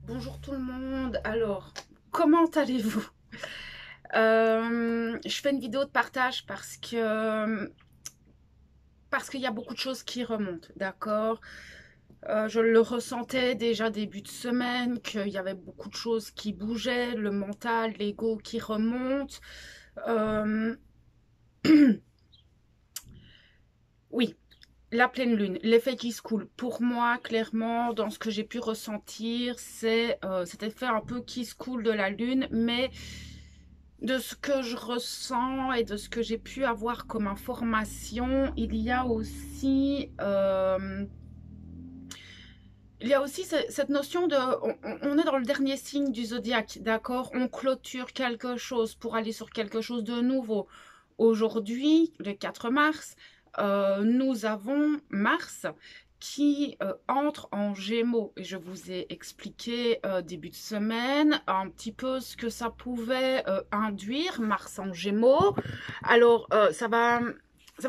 Bonjour tout le monde. Alors, comment allez-vous? Je fais une vidéo de partage parce qu'il y a beaucoup de choses qui remontent, d'accord? Je le ressentais déjà début de semaine, qu'il y avait beaucoup de choses qui bougeaient, le mental, l'ego qui remonte. Euh, oui, la pleine lune, l'effet qui se coule. Pour moi, clairement, dans ce que j'ai pu ressentir, c'est cet effet un peu qui se coule de la lune, mais de ce que je ressens et de ce que j'ai pu avoir comme information, il y a aussi cette notion de, on est dans le dernier signe du zodiaque, d'accord? On clôture quelque chose pour aller sur quelque chose de nouveau. Aujourd'hui, le 4 mars, nous avons Mars qui entre en Gémeaux. Et je vous ai expliqué début de semaine un petit peu ce que ça pouvait induire, Mars en Gémeaux. Alors, ça va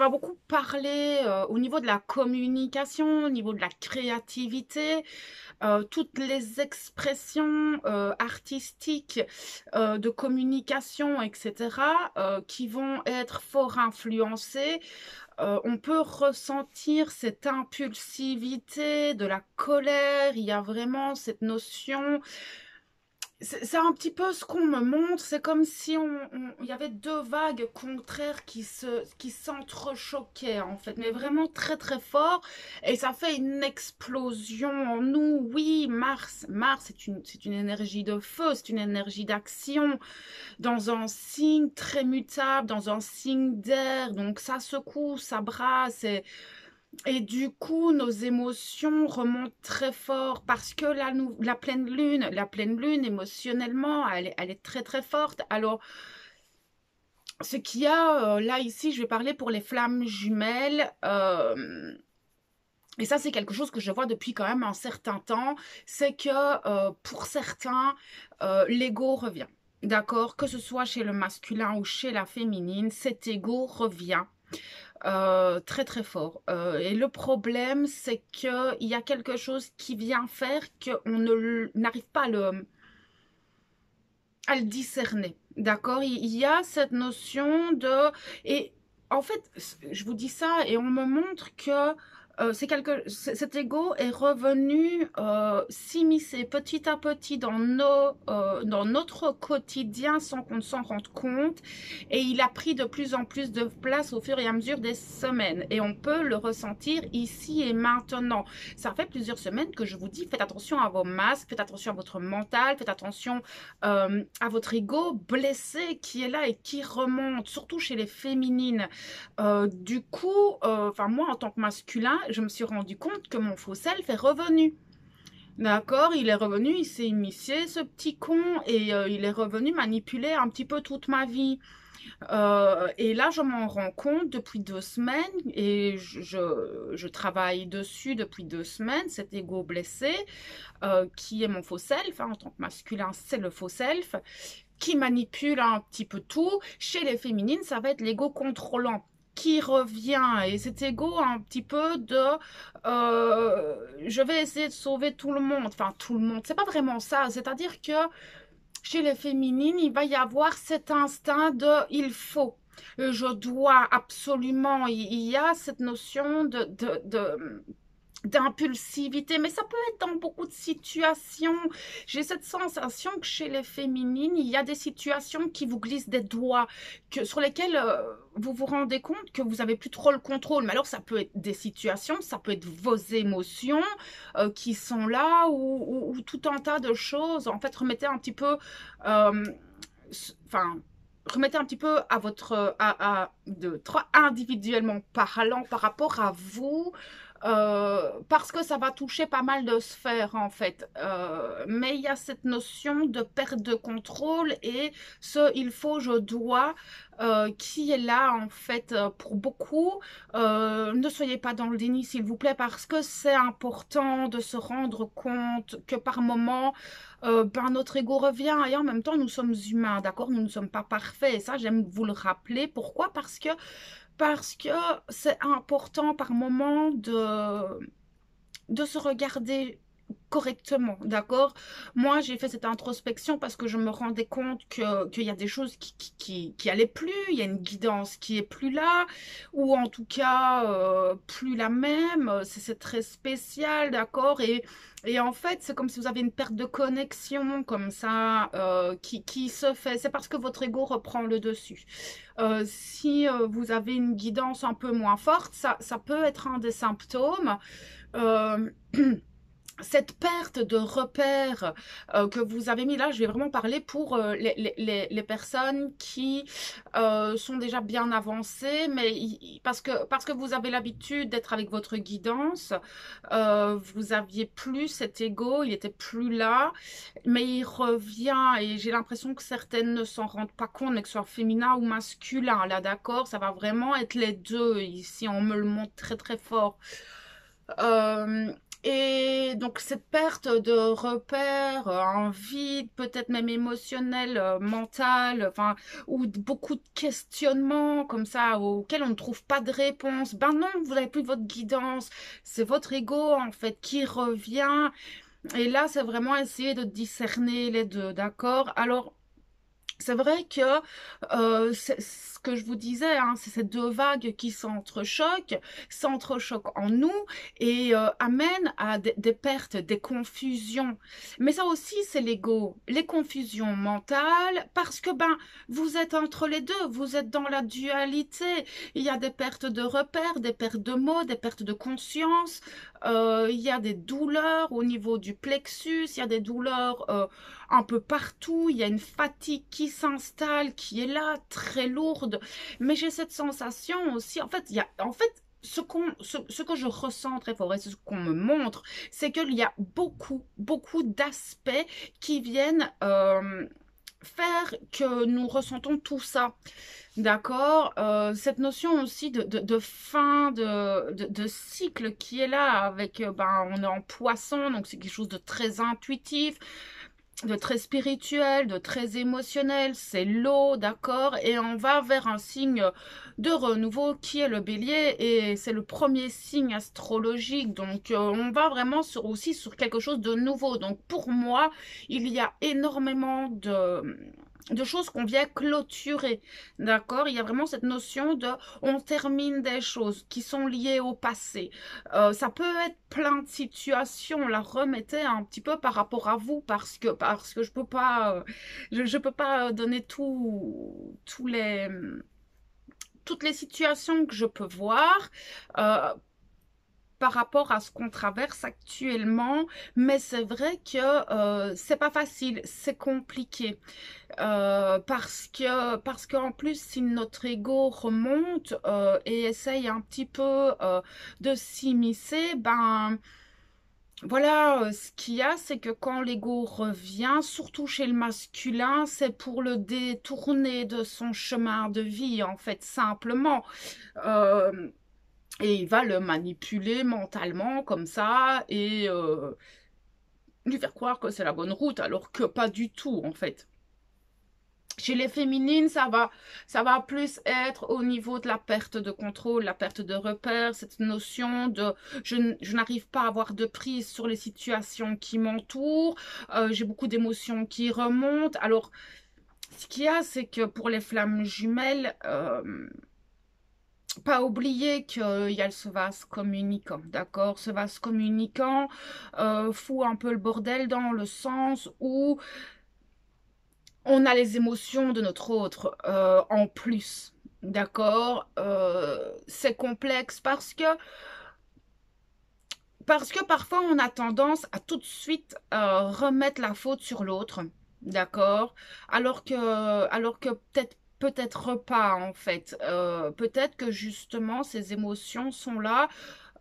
beaucoup parler au niveau de la communication, au niveau de la créativité, toutes les expressions artistiques de communication, etc., qui vont être fort influencées. On peut ressentir cette impulsivité, de la colère, il y a vraiment cette notion. C'est un petit peu ce qu'on me montre, c'est comme si il y avait deux vagues contraires qui s'entrechoquaient en fait, mais vraiment très très fort, et ça fait une explosion en nous. Oui, Mars c'est une énergie de feu, c'est une énergie d'action, dans un signe très mutable, dans un signe d'air, donc ça secoue, ça brasse, et du coup, nos émotions remontent très fort parce que la pleine lune émotionnellement, elle est très très forte. Alors, ce qu'il y a là ici, je vais parler pour les flammes jumelles. Et ça, c'est quelque chose que je vois depuis quand même un certain temps. C'est que pour certains, l'ego revient. D'accord? Que ce soit chez le masculin ou chez la féminine, cet ego revient très très fort. Et le problème, c'est qu'il y a quelque chose qui vient faire qu'on n'arrive pas à le discerner. D'accord? Il y a cette notion de... Et en fait, je vous dis ça et on me montre que cet ego est revenu s'immiscer petit à petit dans notre quotidien sans qu'on s'en rende compte, et il a pris de plus en plus de place au fur et à mesure des semaines, et on peut le ressentir ici et maintenant. Ça fait plusieurs semaines que je vous dis, faites attention à vos masques, faites attention à votre mental, faites attention à votre ego blessé qui est là et qui remonte, surtout chez les féminines. Du coup, enfin moi en tant que masculin, je me suis rendu compte que mon faux self est revenu. D'accord, il est revenu, il s'est immiscé, ce petit con, et il est revenu manipuler un petit peu toute ma vie. Et là, je m'en rends compte depuis 2 semaines, et je travaille dessus depuis 2 semaines, cet ego blessé, qui est mon faux self, hein, en tant que masculin, c'est le faux self, qui manipule un petit peu tout. Chez les féminines, ça va être l'ego contrôlant qui revient, et cet ego un petit peu de je vais essayer de sauver tout le monde, enfin tout le monde, c'est pas vraiment ça, c'est-à-dire que chez les féminines, il va y avoir cet instinct de il faut, je dois absolument, il y a cette notion d'impulsivité, mais ça peut être dans beaucoup de situations. J'ai cette sensation que chez les féminines, il y a des situations qui vous glissent des doigts, sur lesquelles vous vous rendez compte que vous n'avez plus trop le contrôle. Mais alors, ça peut être des situations, ça peut être vos émotions qui sont là, ou tout un tas de choses. En fait, enfin, remettez un petit peu à votre, individuellement parlant par rapport à vous, parce que ça va toucher pas mal de sphères en fait. Mais il y a cette notion de perte de contrôle, et il faut, je dois, qui est là en fait pour beaucoup. Ne soyez pas dans le déni s'il vous plaît, parce que c'est important de se rendre compte que par moment, notre ego revient, et en même temps nous sommes humains, d'accord, nous ne sommes pas parfaits, et ça j'aime vous le rappeler. Pourquoi? Parce que c'est important par moment de se regarder correctement, d'accord? Moi, j'ai fait cette introspection parce que je me rendais compte qu'il y a des choses qui allaient plus, il y a une guidance qui est plus là, ou en tout cas, plus la même, c'est très spécial, d'accord? Et en fait, c'est comme si vous avez une perte de connexion comme ça qui se fait. C'est parce que votre ego reprend le dessus. Si vous avez une guidance un peu moins forte, ça peut être un des symptômes. Euh, Cette perte de repères que vous avez mis là, je vais vraiment parler pour les personnes qui sont déjà bien avancées, mais parce que vous avez l'habitude d'être avec votre guidance, vous aviez plus cet ego, il était plus là, mais il revient et j'ai l'impression que certaines ne s'en rendent pas compte, mais que ce soit féminin ou masculin, là d'accord, ça va vraiment être les deux ici, on me le montre très très fort. Euh, et donc cette perte de repères, un vide peut-être même émotionnel, mental, enfin, ou beaucoup de questionnements comme ça auxquels on ne trouve pas de réponse. Ben non, vous n'avez plus votre guidance, c'est votre ego en fait qui revient. Et là, c'est vraiment essayer de discerner les deux, d'accord? Alors, c'est vrai que ce que je vous disais, hein, c'est ces deux vagues qui s'entrechoquent en nous et amènent à des pertes, des confusions. Mais ça aussi, c'est l'ego, les confusions mentales, parce que ben vous êtes entre les deux, vous êtes dans la dualité. Il y a des pertes de repères, des pertes de mots, des pertes de conscience. Il y a des douleurs au niveau du plexus, il y a des douleurs un peu partout, il y a une fatigue qui s'installe, qui est là, très lourde. Mais j'ai cette sensation aussi, en fait, il y a, en fait, ce que je ressens très fort et ce qu'on me montre, c'est qu'il y a beaucoup d'aspects qui viennent faire que nous ressentons tout ça. D'accord. Cette notion aussi de fin de cycle qui est là avec, ben, on est en poisson, donc c'est quelque chose de très intuitif, de très spirituel, de très émotionnel, c'est l'eau, d'accord, et on va vers un signe de renouveau qui est le bélier, et c'est le premier signe astrologique, donc on va vraiment aussi sur quelque chose de nouveau. Donc pour moi, il y a énormément de choses qu'on vient clôturer, d'accord. Il y a vraiment cette notion de on termine des choses qui sont liées au passé. Ça peut être plein de situations, la remettez un petit peu par rapport à vous parce que je peux pas donner toutes les situations que je peux voir euh, par rapport à ce qu'on traverse actuellement, mais c'est vrai que c'est pas facile, c'est compliqué. Parce qu'en plus si notre ego remonte et essaye un petit peu de s'immiscer, ben voilà, ce qu'il y a, c'est que quand l'ego revient, surtout chez le masculin, c'est pour le détourner de son chemin de vie, en fait, simplement. Euh, et il va le manipuler mentalement comme ça et lui faire croire que c'est la bonne route, alors que pas du tout, en fait. Chez les féminines, ça va plus être au niveau de la perte de contrôle, la perte de repère, cette notion de je n'arrive pas à avoir de prise sur les situations qui m'entourent, j'ai beaucoup d'émotions qui remontent. Alors, ce qu'il y a, c'est que pour les flammes jumelles, pas oublier qu'il y a ce vase communicant, d'accord? Ce vase communicant fout un peu le bordel dans le sens où on a les émotions de notre autre en plus, d'accord. C'est complexe parce que parfois on a tendance à tout de suite remettre la faute sur l'autre, d'accord, alors que peut-être pas en fait. Peut-être que justement ces émotions sont là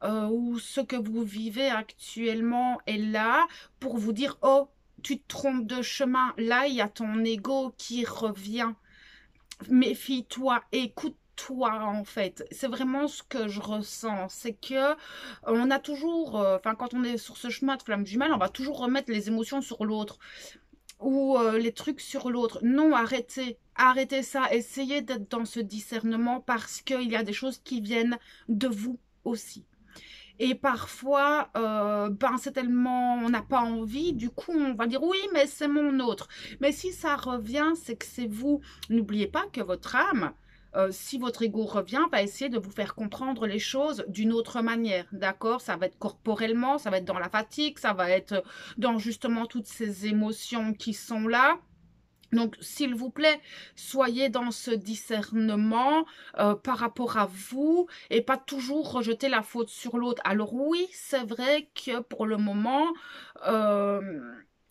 ou ce que vous vivez actuellement est là pour vous dire oh tu te trompes de chemin, là il y a ton ego qui revient, méfie-toi, écoute-toi en fait. C'est vraiment ce que je ressens, c'est que on a toujours, enfin quand on est sur ce chemin de flamme jumelle, on va toujours remettre les émotions sur l'autre ou les trucs sur l'autre. Non, arrêtez ça, essayez d'être dans ce discernement parce qu'il y a des choses qui viennent de vous aussi. Et parfois, ben c'est tellement, on n'a pas envie, du coup on va dire oui, mais c'est mon autre. Mais si ça revient, c'est que c'est vous. N'oubliez pas que votre âme, si votre ego revient, va essayer de vous faire comprendre les choses d'une autre manière, d'accord? Ça va être corporellement, ça va être dans la fatigue, ça va être dans justement toutes ces émotions qui sont là. Donc, s'il vous plaît, soyez dans ce discernement par rapport à vous et pas toujours rejeter la faute sur l'autre. Alors oui, c'est vrai que pour le moment, euh,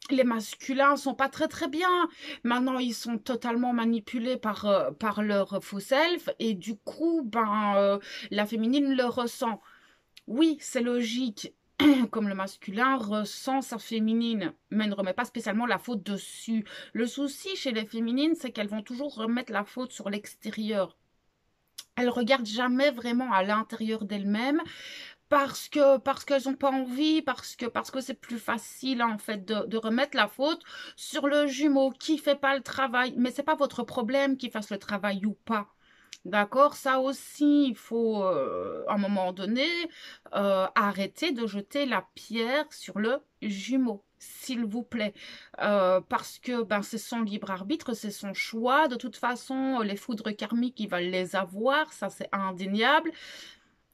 les masculins sont pas très bien. Maintenant, ils sont totalement manipulés par leur faux self et du coup, la féminine le ressent. Oui, c'est logique. Comme le masculin ressent sa féminine, mais ne remet pas spécialement la faute dessus. Le souci chez les féminines, c'est qu'elles vont toujours remettre la faute sur l'extérieur. Elles regardent jamais vraiment à l'intérieur d'elles-mêmes parce qu'elles n'ont pas envie, parce que c'est plus facile en fait de remettre la faute sur le jumeau qui fait pas le travail. Mais c'est pas votre problème qu'il fasse le travail ou pas. D'accord, ça aussi, il faut à un moment donné arrêter de jeter la pierre sur le jumeau, s'il vous plaît. Parce que ben, c'est son libre arbitre, c'est son choix. De toute façon, les foudres karmiques, il va les avoir, ça c'est indéniable.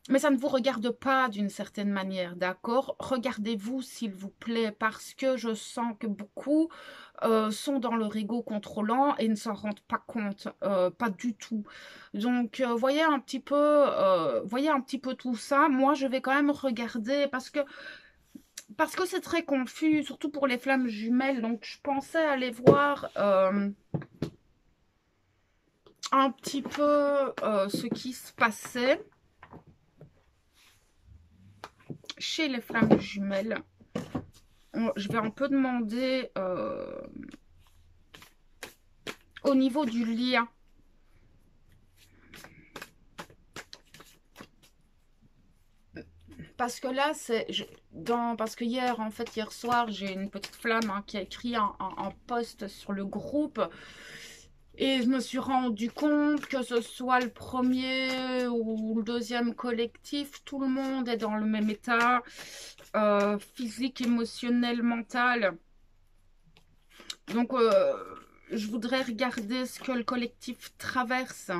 Mais ça ne vous regarde pas d'une certaine manière, d'accord? Regardez-vous, s'il vous plaît, parce que je sens que beaucoup sont dans leur ego contrôlant et ne s'en rendent pas compte, pas du tout. Donc, voyez un petit peu tout ça. Moi, je vais quand même regarder parce que c'est très confus, surtout pour les flammes jumelles. Donc, je pensais aller voir un petit peu ce qui se passait chez les flammes jumelles. Je vais un peu demander au niveau du lien. Parce que là, parce que hier soir, j'ai une petite flamme qui a écrit un post sur le groupe. Et je me suis rendu compte que ce soit le premier ou le deuxième collectif, tout le monde est dans le même état physique, émotionnel, mental. Donc, je voudrais regarder ce que le collectif traverse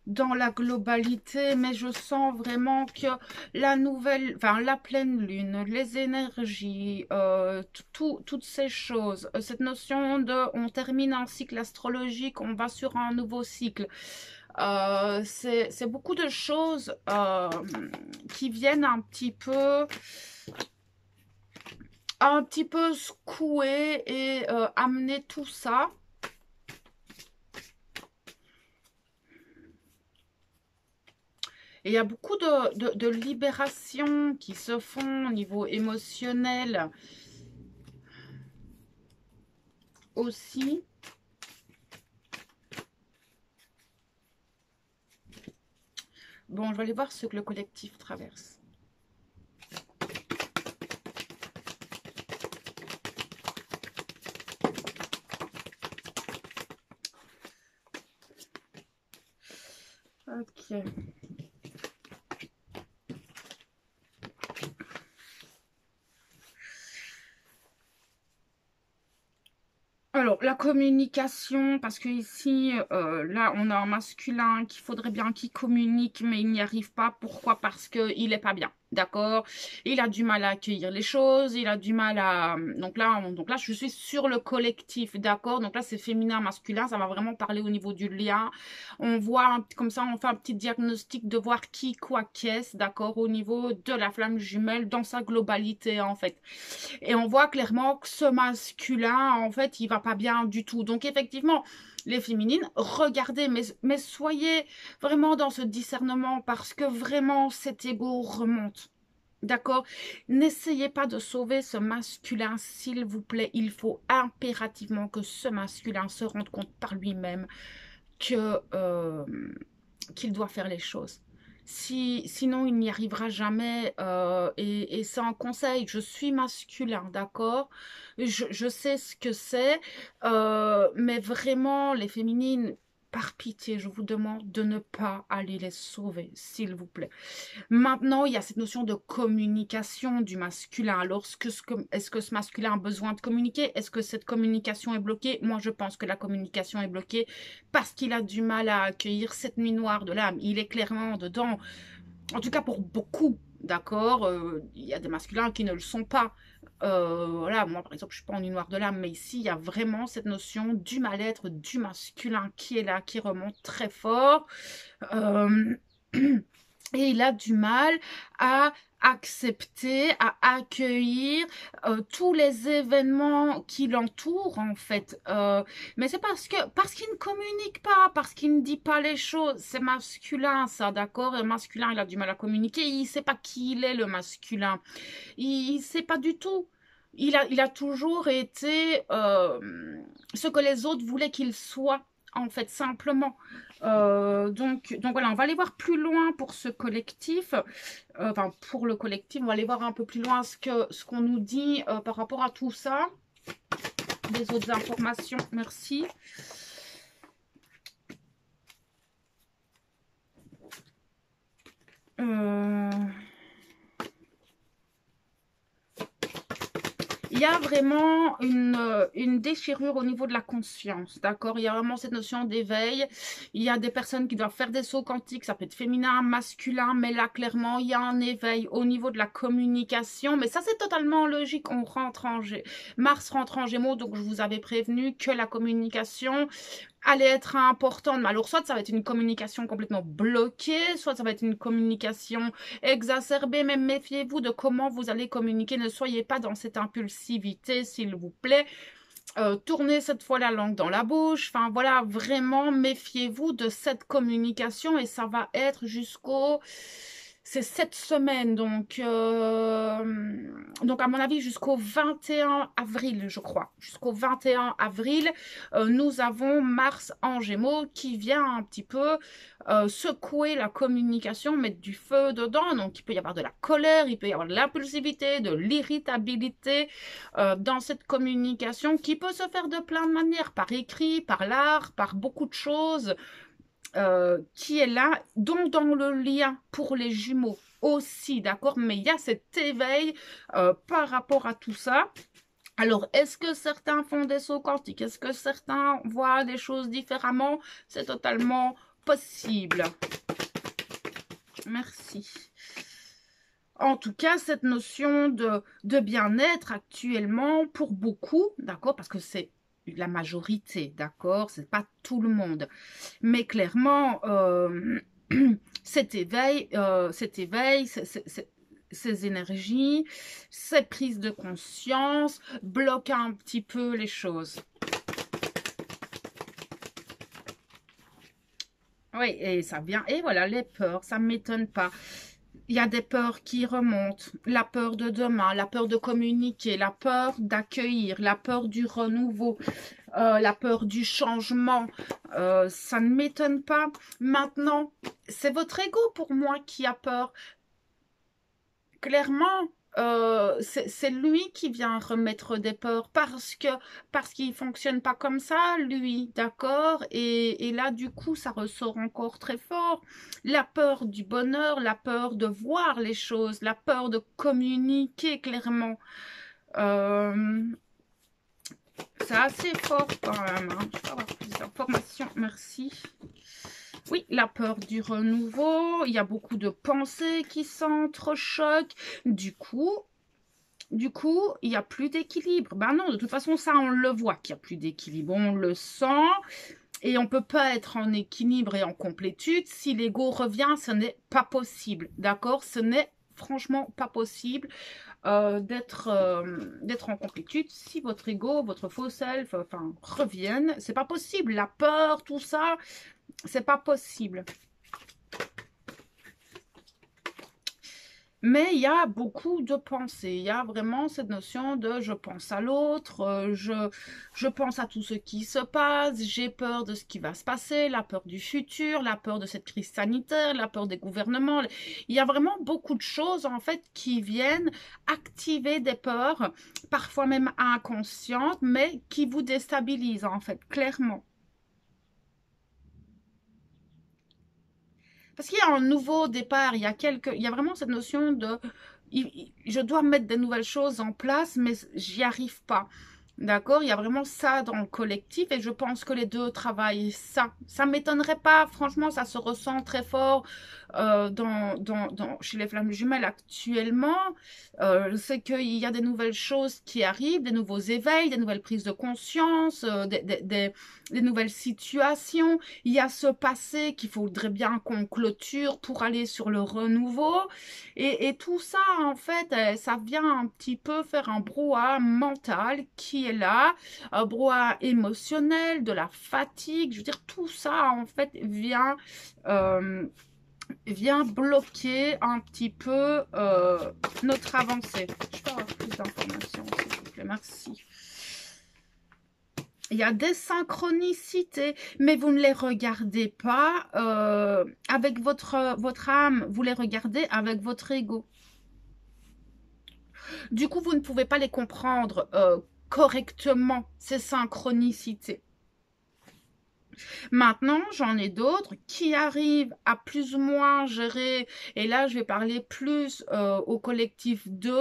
dans la globalité, mais je sens vraiment que la pleine lune, les énergies, toutes ces choses, cette notion de on termine un cycle astrologique, on va sur un nouveau cycle. C'est beaucoup de choses qui viennent un petit peu secouer et amener tout ça. Et il y a beaucoup de libérations qui se font au niveau émotionnel aussi. Bon, je vais aller voir ce que le collectif traverse. Ok. Alors, la communication, parce que ici, là, on a un masculin qu'il faudrait bien qu'il communique, mais il n'y arrive pas. Pourquoi? Parce qu'il n'est pas bien, d'accord? Il a du mal à accueillir les choses, il a du mal à... Donc là, je suis sur le collectif, d'accord? Donc là, c'est féminin, masculin, ça va vraiment parler au niveau du lien. On voit, comme ça, on fait un petit diagnostic de voir qui, quoi, qu'est-ce, d'accord? Au niveau de la flamme jumelle, dans sa globalité, en fait. Et on voit clairement que ce masculin, en fait, il va pas bien du tout. Donc, effectivement, les féminines, regardez, mais soyez vraiment dans ce discernement parce que vraiment, cet ego remonte. D'accord? N'essayez pas de sauver ce masculin, s'il vous plaît. Il faut impérativement que ce masculin se rende compte par lui-même que qu'il doit faire les choses. Sinon, il n'y arrivera jamais. Et c'est un conseil. Je suis masculin, d'accord? Je sais ce que c'est. Mais vraiment, les féminines, par pitié, je vous demande de ne pas aller les sauver, s'il vous plaît. Maintenant, il y a cette notion de communication du masculin. Alors, est-ce que ce masculin a besoin de communiquer? Est-ce que cette communication est bloquée? Moi, je pense que la communication est bloquée parce qu'il a du mal à accueillir cette nuit noire de l'âme. Il est clairement dedans. En tout cas, pour beaucoup, d'accord? Il y a des masculins qui ne le sont pas. Voilà, moi par exemple, je suis pas en nuit noire de l'âme, mais ici, il y a vraiment cette notion du mal-être, du masculin qui est là, qui remonte très fort. Euh, et il a du mal à accepter, à accueillir tous les événements qui l'entourent en fait. Mais c'est parce qu'il ne communique pas, parce qu'il ne dit pas les choses. C'est masculin ça, d'accord? Et masculin, il a du mal à communiquer. Il ne sait pas qui il est le masculin. Il ne sait pas du tout. Il a toujours été ce que les autres voulaient qu'il soit, en fait, simplement. Donc voilà, on va aller voir plus loin pour ce collectif. Enfin, pour le collectif, on va aller voir un peu plus loin ce qu'on nous dit par rapport à tout ça. Des autres informations, merci. Il y a vraiment une déchirure au niveau de la conscience, d'accord? Il y a vraiment cette notion d'éveil. Il y a des personnes qui doivent faire des sauts quantiques, ça peut être féminin, masculin, mais là, clairement, il y a un éveil au niveau de la communication. Mais ça, c'est totalement logique. On rentre en Mars rentre en Gémeaux, donc je vous avais prévenu que la communication allait être importante. Mais alors, soit ça va être une communication complètement bloquée, soit ça va être une communication exacerbée. Mais méfiez-vous de comment vous allez communiquer. Ne soyez pas dans cette impulsivité, s'il vous plaît. Tournez cette fois la langue dans la bouche. Enfin, voilà, vraiment, méfiez-vous de cette communication. Et ça va être jusqu'au... C'est cette semaine, donc à mon avis, jusqu'au 21 avril, je crois. Jusqu'au 21 avril, nous avons Mars en Gémeaux qui vient un petit peu secouer la communication, mettre du feu dedans. Donc, il peut y avoir de la colère, il peut y avoir de l'impulsivité, de l'irritabilité dans cette communication qui peut se faire de plein de manières, par écrit, par l'art, par beaucoup de choses. Qui est là, donc dans le lien pour les jumeaux aussi, d'accord? Mais il y a cet éveil par rapport à tout ça. Alors, est-ce que certains font des sauts quantiques? Est-ce que certains voient les choses différemment? C'est totalement possible. Merci. En tout cas, cette notion de bien-être actuellement, pour beaucoup, d'accord? Parce que c'est la majorité, d'accord? C'est pas tout le monde. Mais clairement, cet éveil, ces énergies, ces prises de conscience bloquent un petit peu les choses. Oui, et ça vient. Et voilà, les peurs, ça ne m'étonne pas. Il y a des peurs qui remontent, la peur de demain, la peur de communiquer, la peur d'accueillir, la peur du renouveau, la peur du changement. Ça ne m'étonne pas. Maintenant, c'est votre ego pour moi qui a peur. Clairement, c'est lui qui vient remettre des peurs parce qu'il fonctionne pas comme ça, lui, d'accord? Et là, du coup, ça ressort encore très fort. La peur du bonheur, la peur de voir les choses, la peur de communiquer clairement. C'est assez fort quand même. Hein. Je peux avoir plus d'informations, merci. Oui, la peur du renouveau, il y a beaucoup de pensées qui s'entrechoquent. Du coup, il n'y a plus d'équilibre. Ben non, de toute façon, ça, on le voit qu'il n'y a plus d'équilibre. On le sent et on ne peut pas être en équilibre et en complétude. Si l'ego revient, ce n'est pas possible. D'accord? Ce n'est franchement pas possible d'être en complétude si votre ego, votre faux self, enfin, reviennent. C'est pas possible. La peur, tout ça, c'est pas possible. Mais il y a beaucoup de pensées. Il y a vraiment cette notion de je pense à l'autre, je pense à tout ce qui se passe, j'ai peur de ce qui va se passer, la peur du futur, la peur de cette crise sanitaire, la peur des gouvernements. Il y a vraiment beaucoup de choses en fait qui viennent activer des peurs, parfois même inconscientes, mais qui vous déstabilisent en fait, clairement. parce qu'il y a un nouveau départ, il y a vraiment cette notion de, je dois mettre des nouvelles choses en place, mais j'y arrive pas. D'accord, il y a vraiment ça dans le collectif et je pense que les deux travaillent ça. Ça m'étonnerait pas, franchement, ça se ressent très fort chez les flammes jumelles actuellement. Je sais qu'il y a des nouvelles choses qui arrivent, des nouveaux éveils, des nouvelles prises de conscience, des nouvelles situations. Il y a ce passé qu'il faudrait bien qu'on clôture pour aller sur le renouveau. Et tout ça, en fait, ça vient un petit peu faire un brouhaha mental qui est là, un brouhaha émotionnel, de la fatigue. Je veux dire, tout ça, en fait, vient bloquer un petit peu notre avancée. Je peux avoir plus d'informations, s'il vous plaît. Merci. Il y a des synchronicités, mais vous ne les regardez pas avec votre âme, vous les regardez avec votre ego. Du coup, vous ne pouvez pas les comprendre correctement, ces synchronicités. Maintenant, j'en ai d'autres qui arrivent à plus ou moins gérer, et là, je vais parler plus au collectif 2,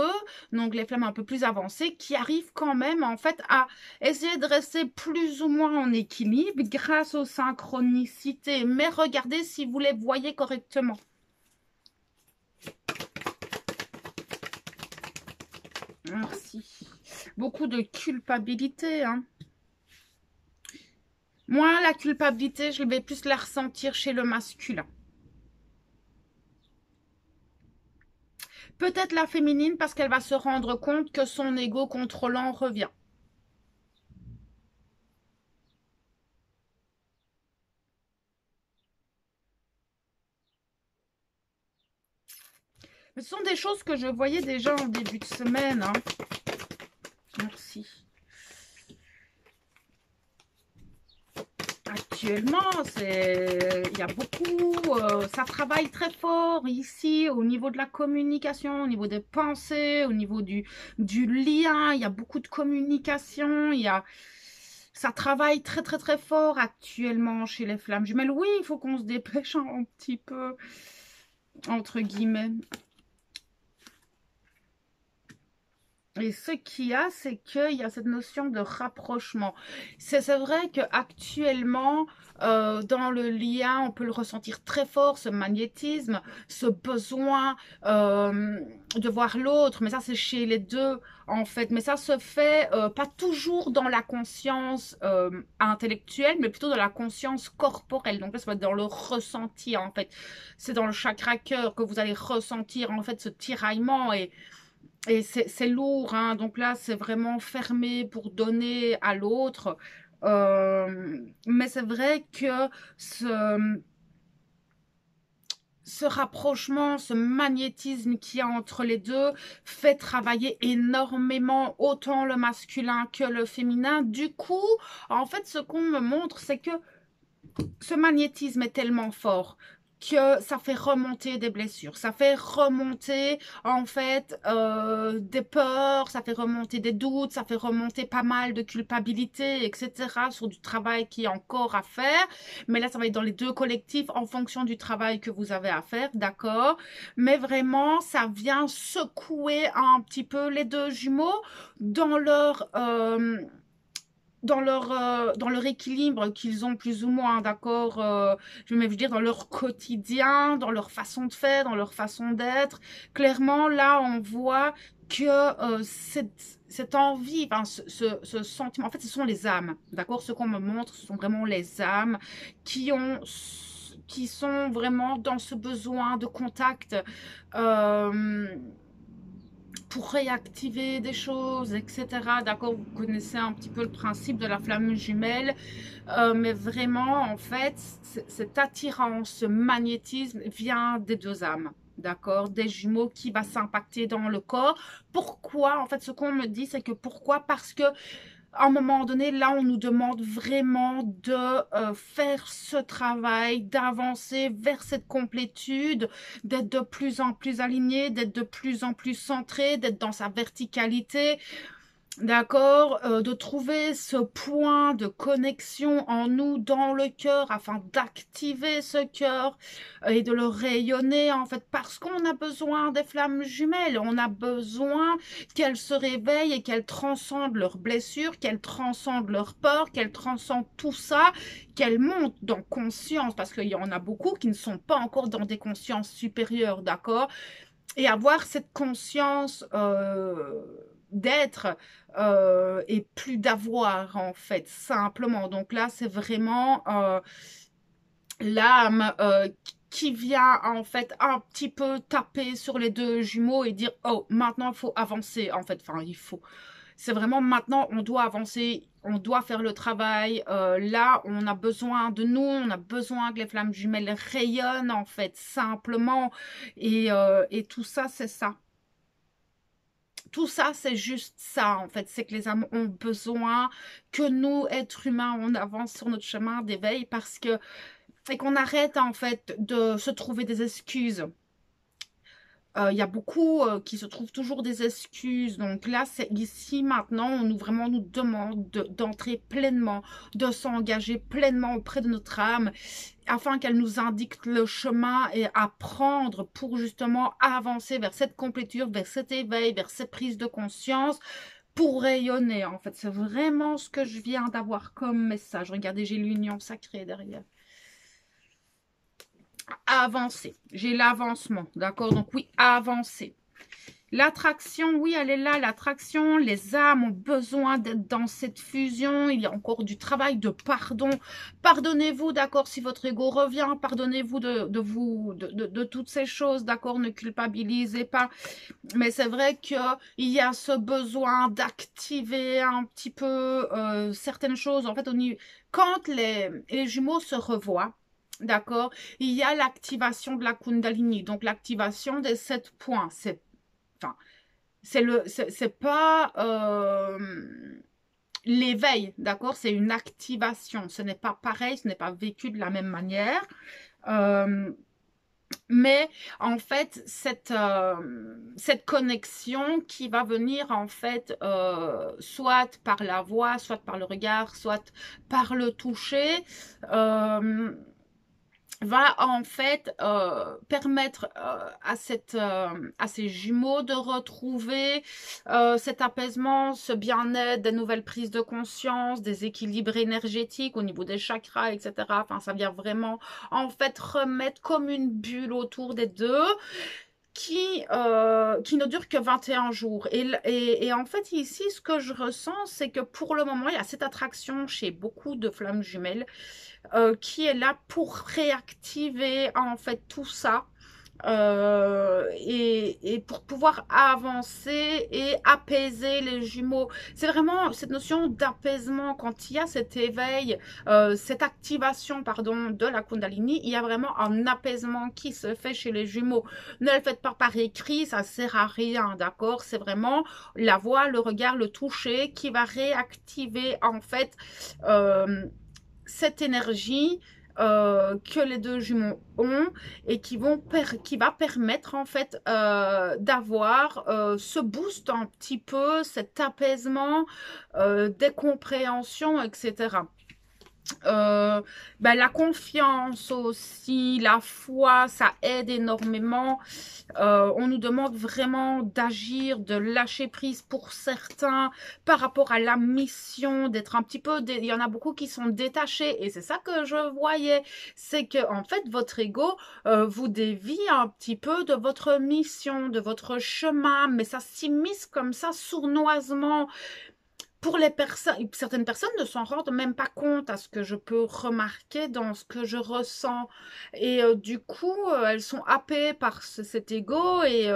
donc les flammes un peu plus avancées, qui arrivent quand même, en fait, à essayer de rester plus ou moins en équilibre grâce aux synchronicités. Mais regardez si vous les voyez correctement. Merci. Beaucoup de culpabilité, hein. Moi, la culpabilité, je vais plus la ressentir chez le masculin. Peut-être la féminine parce qu'elle va se rendre compte que son ego contrôlant revient. Ce sont des choses que je voyais déjà en début de semaine, hein. Merci. Actuellement, il y a beaucoup, ça travaille très fort ici au niveau de la communication, au niveau des pensées, au niveau du lien. Il y a beaucoup de communication, ça travaille très très très fort actuellement chez les flammes jumelles. Oui, il faut qu'on se dépêche un petit peu, entre guillemets. Et ce qu'il y a, c'est qu'il y a cette notion de rapprochement. C'est vrai qu'actuellement, dans le lien, on peut le ressentir très fort, ce magnétisme, ce besoin de voir l'autre. Mais ça, c'est chez les deux, en fait. Mais ça se fait pas toujours dans la conscience intellectuelle, mais plutôt dans la conscience corporelle. Donc là, ça va être dans le ressenti, en fait. C'est dans le chakra cœur que vous allez ressentir, en fait, ce tiraillement et c'est lourd, hein. Donc là, c'est vraiment fermé pour donner à l'autre. Mais c'est vrai que ce rapprochement, ce magnétisme qu'il y a entre les deux fait travailler énormément autant le masculin que le féminin. Du coup, en fait, ce qu'on me montre, c'est que ce magnétisme est tellement fort que ça fait remonter des blessures, ça fait remonter en fait des peurs, ça fait remonter des doutes, ça fait remonter pas mal de culpabilité, etc. sur du travail qui est encore à faire. Mais là, ça va être dans les deux collectifs en fonction du travail que vous avez à faire, d'accord? Mais vraiment, ça vient secouer un petit peu les deux jumeaux dans leur équilibre qu'ils ont plus ou moins, d'accord, je vais dire dans leur quotidien, dans leur façon de faire, dans leur façon d'être. Clairement, là, on voit que cette envie, enfin, ce sentiment, en fait, ce sont les âmes, d'accord, ce qu'on me montre, ce sont vraiment les âmes qui sont vraiment dans ce besoin de contact, pour réactiver des choses, etc. D'accord, vous connaissez un petit peu le principe de la flamme jumelle, mais vraiment, en fait, cette attirance, ce magnétisme vient des deux âmes. D'accord, des jumeaux qui va s'impacter dans le corps. Pourquoi? En fait, ce qu'on me dit, c'est que pourquoi? Parce que à un moment donné, là, on nous demande vraiment de faire ce travail, d'avancer vers cette complétude, d'être de plus en plus aligné, d'être de plus en plus centré, d'être dans sa verticalité. d'accord, de trouver ce point de connexion en nous, dans le cœur, afin d'activer ce cœur et de le rayonner, en fait, parce qu'on a besoin des flammes jumelles, on a besoin qu'elles se réveillent et qu'elles transcendent leurs blessures, qu'elles transcendent leurs peurs, qu'elles transcendent tout ça, qu'elles montent dans conscience, parce qu'il y en a beaucoup qui ne sont pas encore dans des consciences supérieures, d'accord? Et avoir cette conscience d'être et plus d'avoir, en fait, simplement. Donc là, c'est vraiment l'âme qui vient, en fait, un petit peu taper sur les deux jumeaux et dire, oh, maintenant, il faut avancer, en fait. Enfin, il faut. C'est vraiment maintenant, on doit avancer, on doit faire le travail. Là, on a besoin de nous, on a besoin que les flammes jumelles rayonnent, en fait, simplement. Et tout ça, c'est ça. Tout ça, c'est juste ça, en fait. C'est que les âmes ont besoin que nous, êtres humains, on avance sur notre chemin d'éveil parce que... Et qu'on arrête, en fait, de se trouver des excuses. Il y a beaucoup qui se trouvent toujours des excuses. Donc là, c'est ici, maintenant, on nous vraiment nous demande d'entrer pleinement, de s'engager pleinement auprès de notre âme, afin qu'elle nous indique le chemin et apprendre pour justement avancer vers cette complétude, vers cet éveil, vers cette prise de conscience, pour rayonner. En fait, c'est vraiment ce que je viens d'avoir comme message. Regardez, j'ai l'union sacrée derrière. Avancer. J'ai l'avancement, d'accord? Donc oui, avancer. L'attraction, oui, elle est là, l'attraction. Les âmes ont besoin d'être dans cette fusion. Il y a encore du travail de pardon. Pardonnez-vous, d'accord, si votre ego revient. Pardonnez-vous de toutes ces choses, d'accord? Ne culpabilisez pas. Mais c'est vrai qu'il y a ce besoin d'activer un petit peu certaines choses. En fait, quand les jumeaux se revoient, d'accord, il y a l'activation de la Kundalini, donc l'activation des 7 points. Enfin, c'est pas l'éveil, d'accord, c'est une activation. Ce n'est pas pareil, ce n'est pas vécu de la même manière. Mais en fait, cette connexion qui va venir en fait soit par la voix, soit par le regard, soit par le toucher, va en fait permettre à ces jumeaux de retrouver cet apaisement, ce bien-être, des nouvelles prises de conscience, des équilibres énergétiques au niveau des chakras, etc. Enfin, ça vient vraiment en fait remettre comme une bulle autour des deux qui ne dure que 21 jours. Et en fait, ici, ce que je ressens, c'est que pour le moment, il y a cette attraction chez beaucoup de flammes jumelles qui est là pour réactiver en fait tout ça et pour pouvoir avancer et apaiser les jumeaux. C'est vraiment cette notion d'apaisement quand il y a cet éveil, cette activation pardon de la Kundalini, il y a vraiment un apaisement qui se fait chez les jumeaux. Ne le faites pas par écrit, ça sert à rien, d'accord? C'est vraiment la voix, le regard, le toucher qui va réactiver en fait cette énergie que les deux jumeaux ont et qui va permettre en fait d'avoir ce boost un petit peu, cet apaisement, des compréhensions, etc. La confiance aussi, la foi, ça aide énormément. On nous demande vraiment d'agir, de lâcher prise pour certains par rapport à la mission, d'être un petit peu... Il y en a beaucoup qui sont détachés et c'est ça que je voyais. C'est que en fait, votre ego vous dévie un petit peu de votre mission, de votre chemin, mais ça s'immisce comme ça sournoisement. Pour les personnes, certaines personnes ne s'en rendent même pas compte à ce que je peux remarquer dans ce que je ressens. Et du coup, elles sont happées par cet ego et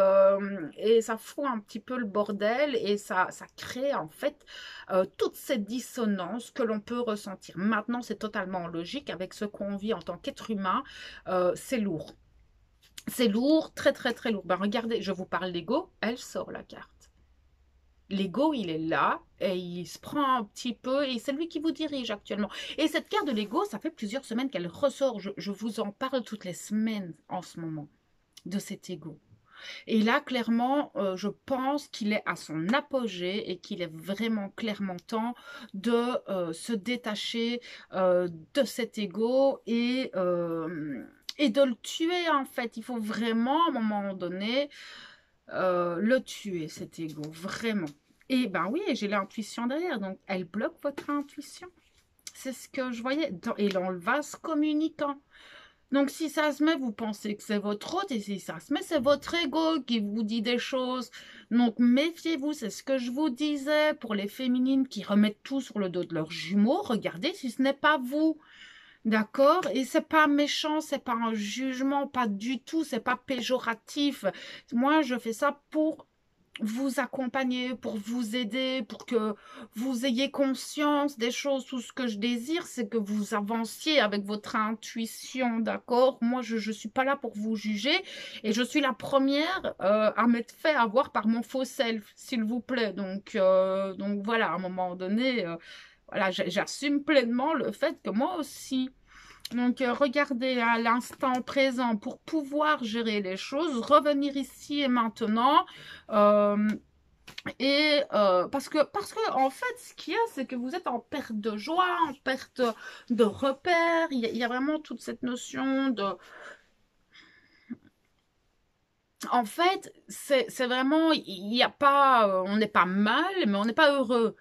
ça fout un petit peu le bordel et ça crée en fait toutes ces dissonances que l'on peut ressentir. Maintenant, c'est totalement logique avec ce qu'on vit en tant qu'être humain. C'est lourd. C'est lourd, très très très lourd. Ben, regardez, je vous parle d'ego, elle sort la carte. L'ego, il est là et il se prend un petit peu et c'est lui qui vous dirige actuellement. Et cette carte de l'ego, ça fait plusieurs semaines qu'elle ressort. Je vous en parle toutes les semaines en ce moment de cet ego. Et là, clairement, je pense qu'il est à son apogée et qu'il est vraiment clairement temps de se détacher de cet ego et de le tuer, en fait. Il faut vraiment, à un moment donné, le tuer, cet ego, vraiment. Et ben oui, j'ai l'intuition derrière, donc elle bloque votre intuition. C'est ce que je voyais. Et dans le vase communicant. Donc, si ça se met, vous pensez que c'est votre hôte, et si ça se met, c'est votre ego qui vous dit des choses. Donc, méfiez-vous, c'est ce que je vous disais pour les féminines qui remettent tout sur le dos de leurs jumeaux. Regardez si ce n'est pas vous. D'accord? Et c'est pas méchant, c'est pas un jugement, pas du tout, c'est pas péjoratif. Moi, je fais ça pour vous accompagner, pour vous aider, pour que vous ayez conscience des choses. Tout ce que je désire, c'est que vous avanciez avec votre intuition, d'accord? Moi, je ne suis pas là pour vous juger et je suis la première à m'être fait avoir par mon faux self, s'il vous plaît. Donc voilà, à un moment donné, voilà, j'assume pleinement le fait que moi aussi. Donc, regardez à l'instant présent pour pouvoir gérer les choses, revenir ici et maintenant. Parce que en fait, ce qu'il y a, c'est que vous êtes en perte de joie, en perte de repères. Il y a vraiment toute cette notion de... En fait, c'est vraiment... Il n'y a pas... on n'est pas mal, mais on n'est pas heureux.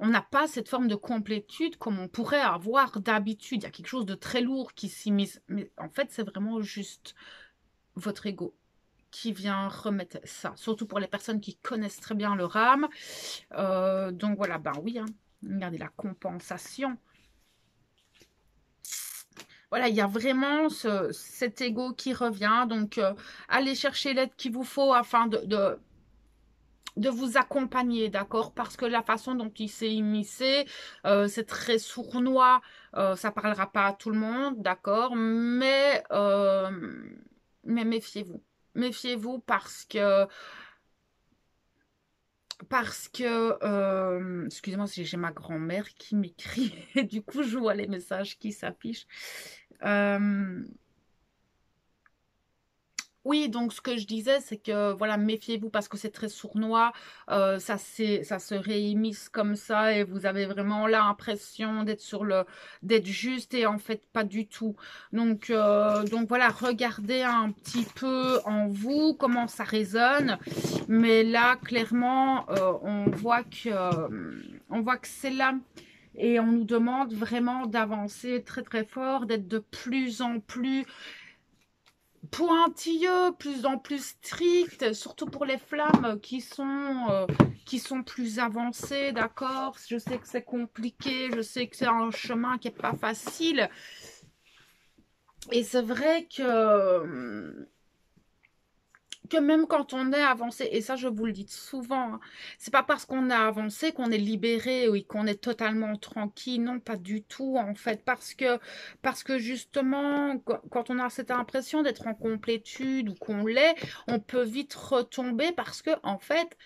On n'a pas cette forme de complétude comme on pourrait avoir d'habitude. Il y a quelque chose de très lourd qui s'immisce. Mais en fait, c'est vraiment juste votre ego qui vient remettre ça. Surtout pour les personnes qui connaissent très bien leur âme. Donc voilà, ben oui, hein. Regardez la compensation. Voilà, il y a vraiment cet ego qui revient. Donc, allez chercher l'aide qu'il vous faut afin de vous accompagner, d'accord? Parce que la façon dont il s'est immiscé, c'est très sournois, ça parlera pas à tout le monde, d'accord? Mais méfiez-vous. Méfiez-vous parce que excusez-moi, j'ai ma grand-mère qui m'écrit et du coup je vois les messages qui s'affichent. Oui, donc ce que je disais, c'est que voilà, méfiez-vous parce que c'est très sournois, ça se réimmisce comme ça et vous avez vraiment l'impression d'être juste et en fait pas du tout. Donc voilà, regardez un petit peu en vous comment ça résonne, mais là clairement on voit que c'est là. Et on nous demande vraiment d'avancer très très fort, d'être de plus en plus pointilleux, plus en plus strict, surtout pour les flammes qui sont plus avancées, d'accord? Je sais que c'est compliqué, je sais que c'est un chemin qui n'est pas facile. Et c'est vrai que même quand on est avancé, et ça je vous le dis souvent, hein, c'est pas parce qu'on a avancé qu'on est libéré ou qu'on est totalement tranquille, non pas du tout en fait, parce que justement quand on a cette impression d'être en complétude ou qu'on l'est, on peut vite retomber parce que en fait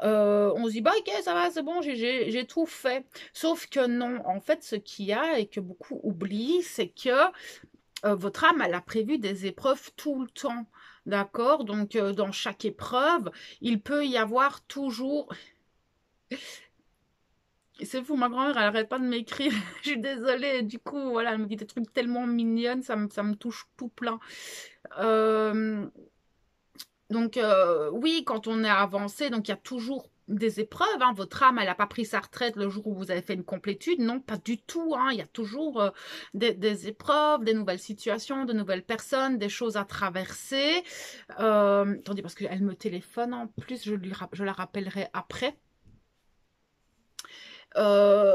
on se dit bah ok ça va c'est bon j'ai tout fait, sauf que non en fait ce qu'il y a et que beaucoup oublient c'est que votre âme, elle a prévu des épreuves tout le temps, d'accord? Donc, dans chaque épreuve, il peut y avoir toujours... C'est fou, ma grand-mère, elle n'arrête pas de m'écrire. Je suis désolée, du coup, voilà, elle me dit des trucs tellement mignonnes, ça me touche tout plein. Oui, quand on est avancé, donc il y a toujours des épreuves, hein. Votre âme, elle n'a pas pris sa retraite le jour où vous avez fait une complétude, non, pas du tout, hein. Il y a toujours des épreuves, des nouvelles situations, de nouvelles personnes, des choses à traverser. Attendez, parce qu'elle me téléphone en plus, je la rappellerai après.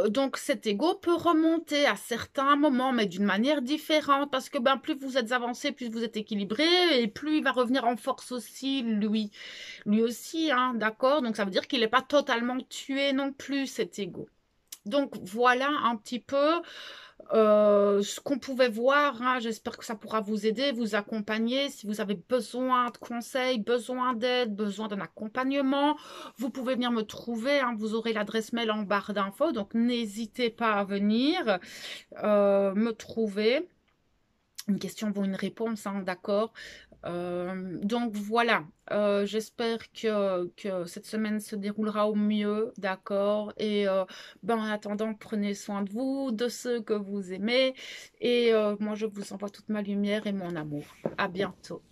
Donc cet ego peut remonter à certains moments, mais d'une manière différente, parce que plus vous êtes avancé, plus vous êtes équilibré, et plus il va revenir en force aussi, lui aussi, hein, d'accord? Donc ça veut dire qu'il n'est pas totalement tué non plus, cet ego. Donc voilà un petit peu ce qu'on pouvait voir, hein. J'espère que ça pourra vous aider, vous accompagner. Si vous avez besoin de conseils, besoin d'aide, besoin d'un accompagnement, vous pouvez venir me trouver, hein. Vous aurez l'adresse mail en barre d'infos, donc n'hésitez pas à venir me trouver. Une question vaut une réponse, hein, d'accord? Donc voilà, j'espère que cette semaine se déroulera au mieux, d'accord? Et ben, en attendant, prenez soin de vous, de ceux que vous aimez. Et moi, je vous envoie toute ma lumière et mon amour. À bientôt.